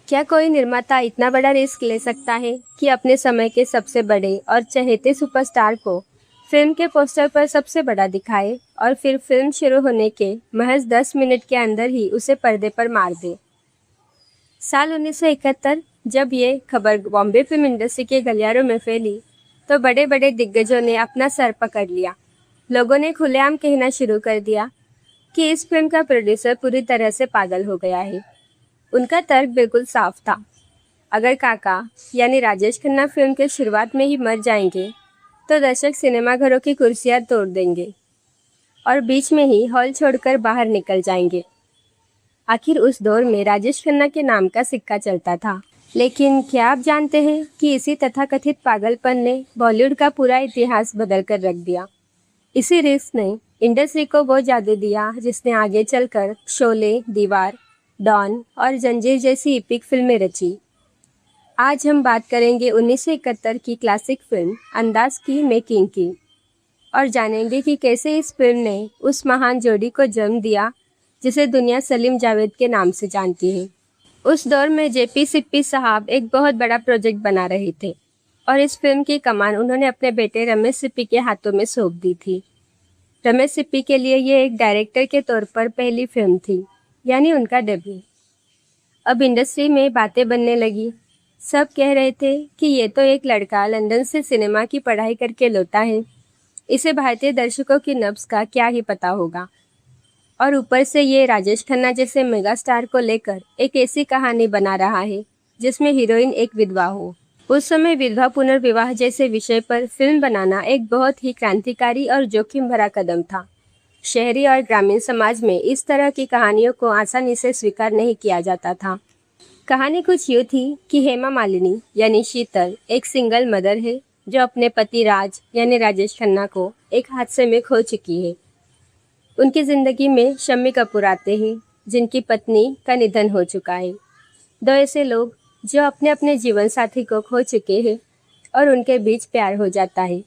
क्या कोई निर्माता इतना बड़ा रिस्क ले सकता है कि अपने समय के सबसे बड़े और चहेते सुपरस्टार को फिल्म के पोस्टर पर सबसे बड़ा दिखाए और फिर फिल्म शुरू होने के महज 10 मिनट के अंदर ही उसे पर्दे पर मार दे? साल 1971 जब ये खबर बॉम्बे फिल्म इंडस्ट्री के गलियारों में फैली, तो बड़े बड़े दिग्गजों ने अपना सर पकड़ लिया। लोगों ने खुलेआम कहना शुरू कर दिया कि इस फिल्म का प्रोड्यूसर पूरी तरह से पागल हो गया है। उनका तर्क बिल्कुल साफ था। अगर काका यानी राजेश खन्ना फिल्म के शुरुआत में ही मर जाएंगे तो दर्शक सिनेमाघरों की कुर्सियां तोड़ देंगे और बीच में ही हॉल छोड़कर बाहर निकल जाएंगे। आखिर उस दौर में राजेश खन्ना के नाम का सिक्का चलता था। लेकिन क्या आप जानते हैं कि इसी तथाकथित पागलपन ने बॉलीवुड का पूरा इतिहास बदल कर रख दिया। इसी रिस्क ने इंडस्ट्री को वो जादू दिया जिसने आगे चलकर शोले, दीवार, डॉन और जंजीर जैसी एपिक फिल्में रची। आज हम बात करेंगे 1971 की क्लासिक फिल्म अंदाज की मेकिंग की और जानेंगे कि कैसे इस फिल्म ने उस महान जोड़ी को जन्म दिया जिसे दुनिया सलीम जावेद के नाम से जानती है। उस दौर में जेपी सिप्पी साहब एक बहुत बड़ा प्रोजेक्ट बना रहे थे और इस फिल्म की कमान उन्होंने अपने बेटे रमेश सिप्पी के हाथों में सौंप दी थी। रमेश सिप्पी के लिए ये एक डायरेक्टर के तौर पर पहली फिल्म थी, यानी उनका डेब्यू। अब इंडस्ट्री में बातें बनने लगी। सब कह रहे थे कि ये तो एक लड़का लंदन से सिनेमा की पढ़ाई करके लौटा है, इसे भारतीय दर्शकों की नब्ज का क्या ही पता होगा। और ऊपर से ये राजेश खन्ना जैसे मेगा स्टार को लेकर एक ऐसी कहानी बना रहा है जिसमें हीरोइन एक विधवा हो। उस समय विधवा पुनर्विवाह जैसे विषय पर फिल्म बनाना एक बहुत ही क्रांतिकारी और जोखिम भरा कदम था। शहरी और ग्रामीण समाज में इस तरह की कहानियों को आसानी से स्वीकार नहीं किया जाता था। कहानी कुछ यूँ थी कि हेमा मालिनी यानी शीतल एक सिंगल मदर है जो अपने पति राज यानी राजेश खन्ना को एक हादसे में खो चुकी है। उनकी ज़िंदगी में शम्मी कपूर आते हैं जिनकी पत्नी का निधन हो चुका है। दो ऐसे लोग जो अपने अपने जीवन साथी को खो चुके हैं और उनके बीच प्यार हो जाता है।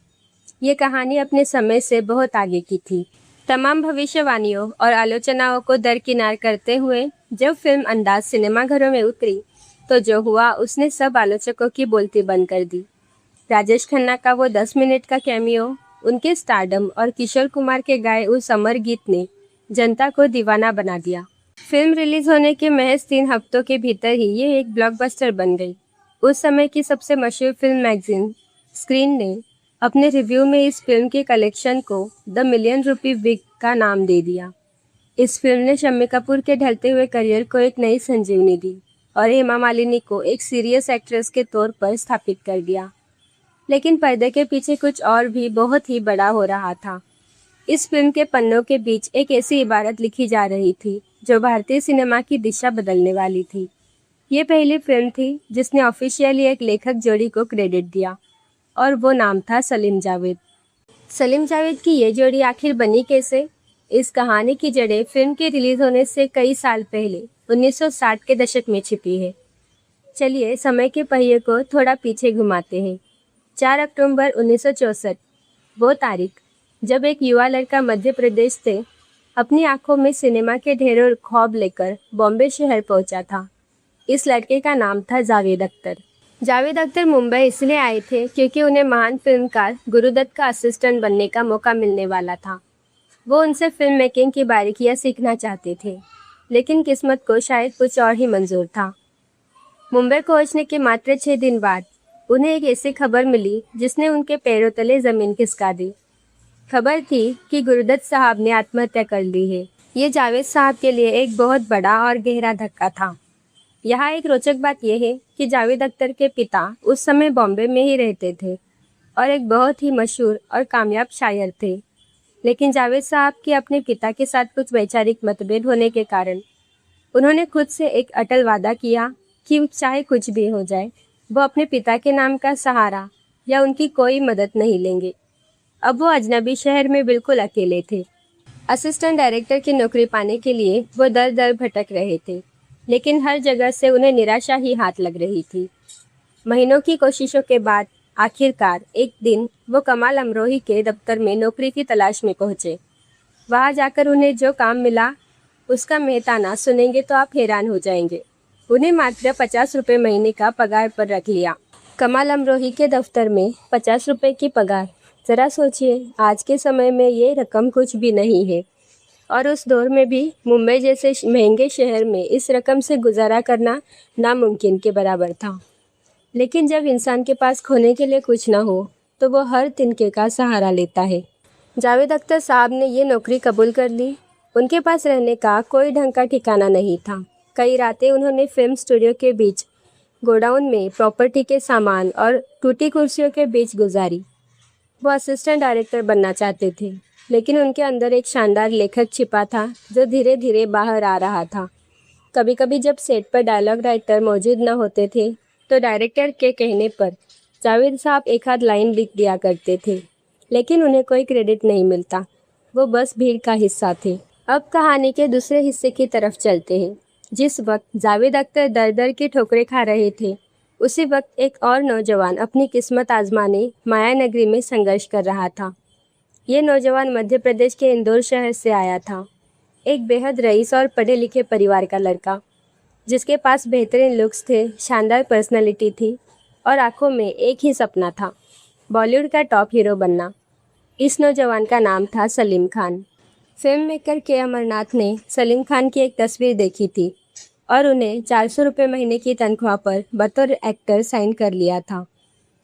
ये कहानी अपने समय से बहुत आगे की थी। तमाम भविष्यवाणियों और आलोचनाओं को दरकिनार करते हुए जब फिल्म अंदाज सिनेमाघरों में उतरी तो जो हुआ उसने सब आलोचकों की बोलती बंद कर दी। राजेश खन्ना का वो 10 मिनट का कैमियो, उनके स्टारडम और किशोर कुमार के गाए उस अमर गीत ने जनता को दीवाना बना दिया। फिल्म रिलीज होने के महज 3 हफ्तों के भीतर ही ये एक ब्लॉकबस्टर बन गई। उस समय की सबसे मशहूर फिल्म मैगजीन स्क्रीन ने अपने रिव्यू में इस फिल्म के कलेक्शन को द मिलियन रुपी वीक का नाम दे दिया। इस फिल्म ने शम्मी कपूर के ढलते हुए करियर को एक नई संजीवनी दी और हेमा मालिनी को एक सीरियस एक्ट्रेस के तौर पर स्थापित कर दिया। लेकिन पर्दे के पीछे कुछ और भी बहुत ही बड़ा हो रहा था। इस फिल्म के पन्नों के बीच एक ऐसी इबारत लिखी जा रही थी जो भारतीय सिनेमा की दिशा बदलने वाली थी। ये पहली फिल्म थी जिसने ऑफिशियली एक लेखक जोड़ी को क्रेडिट दिया और वो नाम था सलीम जावेद। सलीम जावेद की ये जोड़ी आखिर बनी कैसे? इस कहानी की जड़ें फिल्म के रिलीज होने से कई साल पहले 1960 के दशक में छिपी है। चलिए समय के पहिए को थोड़ा पीछे घुमाते हैं। 4 अक्टूबर 1964 वो तारीख जब एक युवा लड़का मध्य प्रदेश से अपनी आंखों में सिनेमा के ढेरों ख्वाब लेकर बॉम्बे शहर पहुंचा था। इस लड़के का नाम था जावेद अख्तर। जावेद अख्तर मुंबई इसलिए आए थे क्योंकि उन्हें महान फिल्मकार गुरुदत्त का असिस्टेंट बनने का मौका मिलने वाला था। वो उनसे फिल्म मेकिंग की बारीकियां सीखना चाहते थे, लेकिन किस्मत को शायद कुछ और ही मंजूर था। मुंबई पहुंचने के मात्र 6 दिन बाद उन्हें एक ऐसी खबर मिली जिसने उनके पैरों तले जमीन खिसका दी। खबर थी कि गुरुदत्त साहब ने आत्महत्या कर ली है। ये जावेद साहब के लिए एक बहुत बड़ा और गहरा धक्का था। यहाँ एक रोचक बात यह है कि जावेद अख्तर के पिता उस समय बॉम्बे में ही रहते थे और एक बहुत ही मशहूर और कामयाब शायर थे। लेकिन जावेद साहब के अपने पिता के साथ कुछ वैचारिक मतभेद होने के कारण उन्होंने खुद से एक अटल वादा किया कि चाहे कुछ भी हो जाए वो अपने पिता के नाम का सहारा या उनकी कोई मदद नहीं लेंगे। अब वो अजनबी शहर में बिल्कुल अकेले थे। असिस्टेंट डायरेक्टर की नौकरी पाने के लिए वो दर दर भटक रहे थे, लेकिन हर जगह से उन्हें निराशा ही हाथ लग रही थी। महीनों की कोशिशों के बाद आखिरकार एक दिन वो कमाल अमरोही के दफ्तर में नौकरी की तलाश में पहुंचे। वहां जाकर उन्हें जो काम मिला उसका मेहताना सुनेंगे तो आप हैरान हो जाएंगे। उन्हें मात्र 50 रुपये महीने का पगार पर रख लिया। कमाल अमरोही के दफ्तर में 50 रुपये की पगार, ज़रा सोचिए, आज के समय में ये रकम कुछ भी नहीं है। और उस दौर में भी मुंबई जैसे महंगे शहर में इस रकम से गुजारा करना नामुमकिन के बराबर था। लेकिन जब इंसान के पास खोने के लिए कुछ ना हो तो वो हर तिनके का सहारा लेता है। जावेद अख्तर साहब ने ये नौकरी कबूल कर ली। उनके पास रहने का कोई ढंग का ठिकाना नहीं था। कई रातें उन्होंने फिल्म स्टूडियो के बीच, गोडाउन में प्रॉपर्टी के सामान और टूटी कुर्सियों के बीच गुजारी। वो असिस्टेंट डायरेक्टर बनना चाहते थे, लेकिन उनके अंदर एक शानदार लेखक छिपा था जो धीरे धीरे बाहर आ रहा था। कभी कभी जब सेट पर डायलॉग राइटर मौजूद न होते थे तो डायरेक्टर के कहने पर जावेद साहब एक आध लाइन लिख दिया करते थे, लेकिन उन्हें कोई क्रेडिट नहीं मिलता। वो बस भीड़ का हिस्सा थे। अब कहानी के दूसरे हिस्से की तरफ चलते हैं। जिस वक्त जावेद अख्तर दर दर की ठोकरें खा रहे थे, उसी वक्त एक और नौजवान अपनी किस्मत आजमाने माया नगरी में संघर्ष कर रहा था। ये नौजवान मध्य प्रदेश के इंदौर शहर से आया था। एक बेहद रईस और पढ़े लिखे परिवार का लड़का, जिसके पास बेहतरीन लुक्स थे, शानदार पर्सनालिटी थी और आंखों में एक ही सपना था, बॉलीवुड का टॉप हीरो बनना। इस नौजवान का नाम था सलीम खान। फिल्म मेकर के अमरनाथ ने सलीम खान की एक तस्वीर देखी थी और उन्हें 400 रुपये महीने की तनख्वाह पर बतौर एक्टर साइन कर लिया था।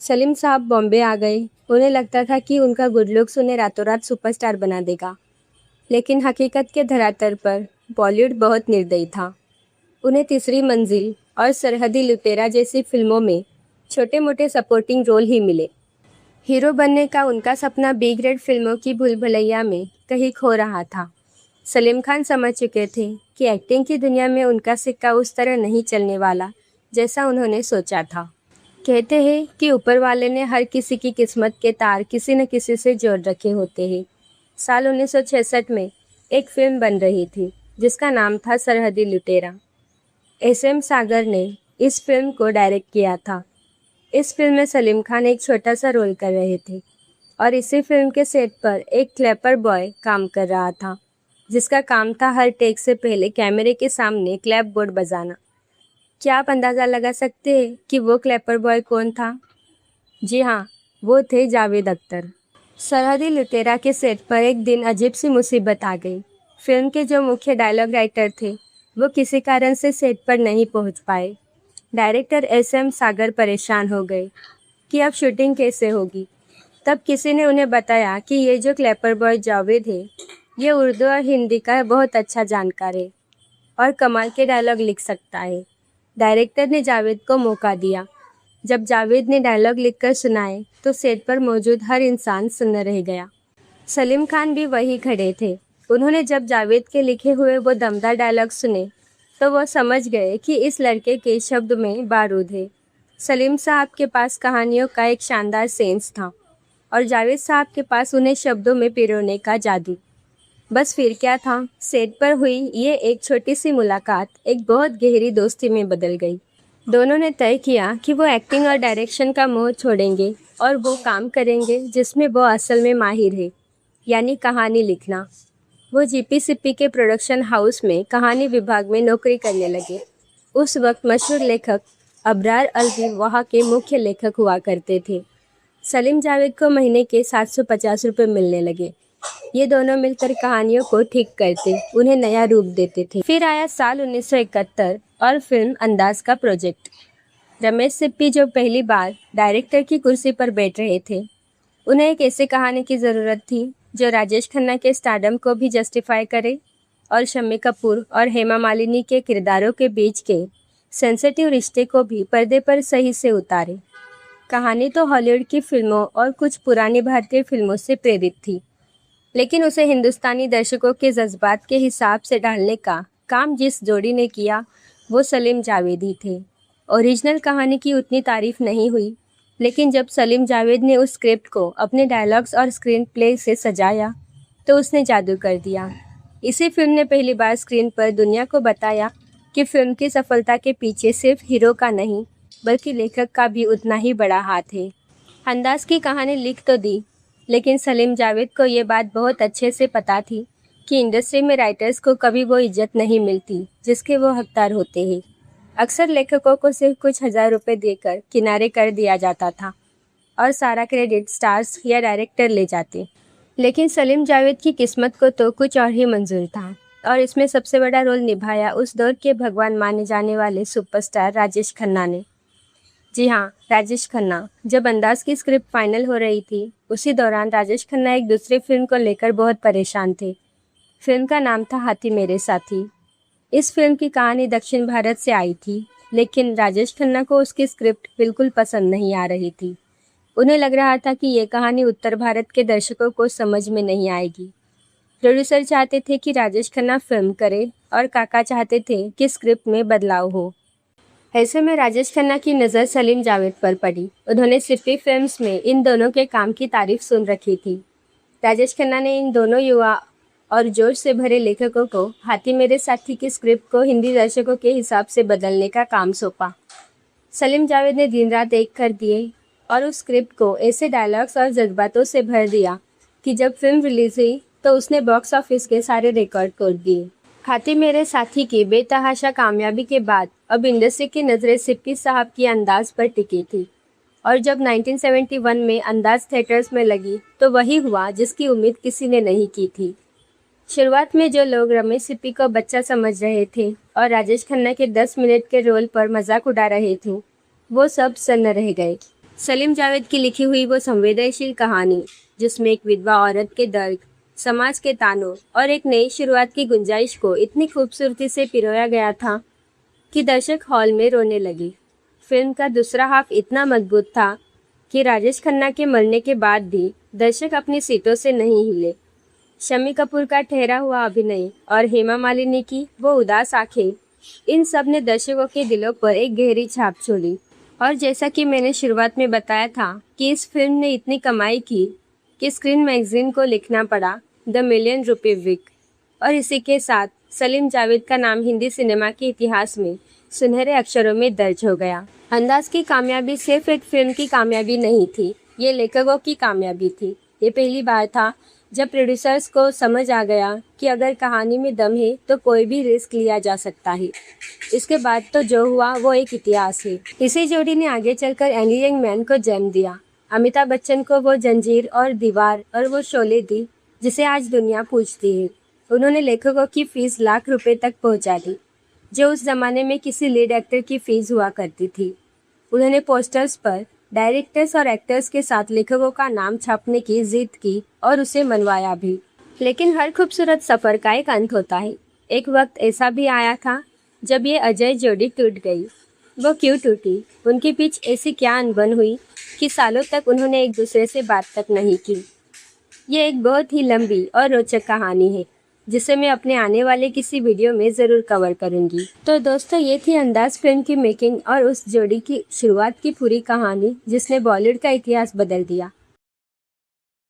सलीम साहब बॉम्बे आ गए। उन्हें लगता था कि उनका गुड लुक्स उन्हें रातों रात सुपरस्टार बना देगा, लेकिन हकीकत के धरातल पर बॉलीवुड बहुत निर्दयी था। उन्हें तीसरी मंजिल और सरहदी लुटेरा जैसी फिल्मों में छोटे मोटे सपोर्टिंग रोल ही मिले। हीरो बनने का उनका सपना बी ग्रेड फिल्मों की भूल भुलैया में कहीं खो रहा था। सलीम खान समझ चुके थे कि एक्टिंग की दुनिया में उनका सिक्का उस तरह नहीं चलने वाला जैसा उन्होंने सोचा था। कहते हैं कि ऊपर वाले ने हर किसी की किस्मत के तार किसी न किसी से जोड़ रखे होते हैं। साल 1966 में एक फिल्म बन रही थी जिसका नाम था सरहदी लुटेरा। एस.एम. सागर ने इस फिल्म को डायरेक्ट किया था। इस फिल्म में सलीम खान एक छोटा सा रोल कर रहे थे और इसी फिल्म के सेट पर एक क्लैपर बॉय काम कर रहा था, जिसका काम था हर टेक से पहले कैमरे के सामने क्लैप बोर्ड बजाना। क्या आप अंदाज़ा लगा सकते हैं कि वो क्लैपर बॉय कौन था? जी हाँ, वो थे जावेद अख्तर। सरहदी लुटेरा के सेट पर एक दिन अजीब सी मुसीबत आ गई। फिल्म के जो मुख्य डायलॉग राइटर थे वो किसी कारण से सेट पर नहीं पहुंच पाए। Director SM. सागर परेशान हो गए कि अब शूटिंग कैसे होगी। तब किसी ने उन्हें बताया कि ये जो क्लैपर बॉय जावेद है, ये उर्दू और हिंदी का बहुत अच्छा जानकार है और कमाल के डायलॉग लिख सकता है। डायरेक्टर ने जावेद को मौका दिया। जब जावेद ने डायलॉग लिखकर सुनाए तो सेट पर मौजूद हर इंसान सुन्न रह गया। सलीम खान भी वहीं खड़े थे। उन्होंने जब जावेद के लिखे हुए वो दमदार डायलॉग सुने तो वो समझ गए कि इस लड़के के शब्द में बारूद है। सलीम साहब के पास कहानियों का एक शानदार सेंस था और जावेद साहब के पास उन्हें शब्दों में पिरोने का जादू। बस फिर क्या था, सेट पर हुई ये एक छोटी सी मुलाकात एक बहुत गहरी दोस्ती में बदल गई। दोनों ने तय किया कि वो एक्टिंग और डायरेक्शन का मोह छोड़ेंगे और वो काम करेंगे जिसमें वो असल में माहिर है, यानी कहानी लिखना। वो जीपीसीपी के प्रोडक्शन हाउस में कहानी विभाग में नौकरी करने लगे। उस वक्त मशहूर लेखक अबरार अलवी वहाँ के मुख्य लेखक हुआ करते थे। सलीम जावेद को महीने के 750 रुपये मिलने लगे। ये दोनों मिलकर कहानियों को ठीक करते, उन्हें नया रूप देते थे। फिर आया साल 1971 और फिल्म अंदाज का प्रोजेक्ट। रमेश सिप्पी जो पहली बार डायरेक्टर की कुर्सी पर बैठ रहे थे, उन्हें एक ऐसी कहानी की ज़रूरत थी जो राजेश खन्ना के स्टारडम को भी जस्टिफाई करे और शम्मी कपूर और हेमा मालिनी के किरदारों के बीच के सेंसिटिव रिश्ते को भी पर्दे पर सही से उतारे। कहानी तो हॉलीवुड की फिल्मों और कुछ पुरानी भारतीय फिल्मों से प्रेरित थी, लेकिन उसे हिंदुस्तानी दर्शकों के जज्बात के हिसाब से ढालने का काम जिस जोड़ी ने किया वो सलीम जावेद ही थे। ओरिजिनल कहानी की उतनी तारीफ नहीं हुई, लेकिन जब सलीम जावेद ने उस स्क्रिप्ट को अपने डायलॉग्स और स्क्रीन प्ले से सजाया तो उसने जादू कर दिया। इसी फिल्म ने पहली बार स्क्रीन पर दुनिया को बताया कि फिल्म की सफलता के पीछे सिर्फ हीरो का नहीं बल्कि लेखक का भी उतना ही बड़ा हाथ है। अंदाज की कहानी लिख तो दी, लेकिन सलीम जावेद को ये बात बहुत अच्छे से पता थी कि इंडस्ट्री में राइटर्स को कभी वो इज्जत नहीं मिलती जिसके वो हकदार होते हैं। अक्सर लेखकों को सिर्फ कुछ हजार रुपए देकर किनारे कर दिया जाता था और सारा क्रेडिट स्टार्स या डायरेक्टर ले जाते। लेकिन सलीम जावेद की किस्मत को तो कुछ और ही मंजूर था और इसमें सबसे बड़ा रोल निभाया उस दौर के भगवान माने जाने वाले सुपरस्टार राजेश खन्ना ने। जी हाँ, राजेश खन्ना। जब अंदाज की स्क्रिप्ट फाइनल हो रही थी, उसी दौरान राजेश खन्ना एक दूसरी फिल्म को लेकर बहुत परेशान थे। फिल्म का नाम था हाथी मेरे साथी। इस फिल्म की कहानी दक्षिण भारत से आई थी, लेकिन राजेश खन्ना को उसकी स्क्रिप्ट बिल्कुल पसंद नहीं आ रही थी। उन्हें लग रहा था कि ये कहानी उत्तर भारत के दर्शकों को समझ में नहीं आएगी। प्रोड्यूसर चाहते थे कि राजेश खन्ना फिल्म करे और काका चाहते थे कि स्क्रिप्ट में बदलाव हो। ऐसे में राजेश खन्ना की नज़र सलीम जावेद पर पड़ी। उन्होंने सिप्पी फिल्म्स में इन दोनों के काम की तारीफ सुन रखी थी। राजेश खन्ना ने इन दोनों युवा और जोश से भरे लेखकों को हाथी मेरे साथी की स्क्रिप्ट को हिंदी दर्शकों के हिसाब से बदलने का काम सौंपा। सलीम जावेद ने दिन रात एक कर दिए और उस स्क्रिप्ट को ऐसे डायलॉग्स और जज्बातों से भर दिया कि जब फिल्म रिलीज हुई तो उसने बॉक्स ऑफिस के सारे रिकॉर्ड तोड़ दिए। हाथी मेरे साथी की बेतहाशा कामयाबी के बाद अब इंडस्ट्री की नज़रें सिप्पी साहब की अंदाज पर टिकी थी और जब 1971 में अंदाज थिएटर्स में लगी तो वही हुआ जिसकी उम्मीद किसी ने नहीं की थी। शुरुआत में जो लोग रमेश सिप्पी को बच्चा समझ रहे थे और राजेश खन्ना के 10 मिनट के रोल पर मजाक उड़ा रहे थे, वो सब सन्न रह गए। सलीम जावेद की लिखी हुई वो संवेदनशील कहानी, जिसमें एक विधवा औरत के दर्द, समाज के तानों और एक नई शुरुआत की गुंजाइश को इतनी खूबसूरती से पिरोया गया था कि दर्शक हॉल में रोने लगे। फिल्म का दूसरा हाफ इतना मजबूत था कि राजेश खन्ना के मरने के बाद भी दर्शक अपनी सीटों से नहीं हिले। शम्मी कपूर का ठहरा हुआ अभिनय और हेमा मालिनी की वो उदास आंखें, इन सब ने दर्शकों के दिलों पर एक गहरी छाप छोड़ी। और जैसा कि मैंने शुरुआत में बताया था कि इस फिल्म ने इतनी कमाई की कि स्क्रीन मैगजीन को लिखना पड़ा द मिलियन रुपी वीक, और इसी के साथ सलीम जावेद का नाम हिंदी सिनेमा के इतिहास में सुनहरे अक्षरों में दर्ज हो गया। अंदाज की कामयाबी सिर्फ एक फिल्म की कामयाबी नहीं थी, ये लेखकों की कामयाबी थी। ये पहली बार था जब प्रोड्यूसर्स को समझ आ गया कि अगर कहानी में दम है तो कोई भी रिस्क लिया जा सकता है। इसके बाद तो जो हुआ वो एक इतिहास है। इसी जोड़ी ने आगे चलकर एंडी यंग मैन को जन्म दिया। अमिताभ बच्चन को वो जंजीर और दीवार और वो शोले दी जिसे आज दुनिया पूछती है। उन्होंने लेखकों की फीस लाख रुपए तक पहुंचा दी, जो उस जमाने में किसी लीड एक्टर की फीस हुआ करती थी। उन्होंने पोस्टर्स पर डायरेक्टर्स और एक्टर्स के साथ लेखकों का नाम छापने की जिद की और उसे मनवाया भी। लेकिन हर खूबसूरत सफ़र का एक अंत होता है। एक वक्त ऐसा भी आया था जब ये अजय जोड़ी टूट गई। वो क्यों टूटी? उनके बीच ऐसी क्या अनबन हुई कि सालों तक उन्होंने एक दूसरे से बात तक नहीं की। ये एक बहुत ही लंबी और रोचक कहानी है जिसे मैं अपने आने वाले किसी वीडियो में ज़रूर कवर करूंगी। तो दोस्तों, ये थी अंदाज फिल्म की मेकिंग और उस जोड़ी की शुरुआत की पूरी कहानी जिसने बॉलीवुड का इतिहास बदल दिया।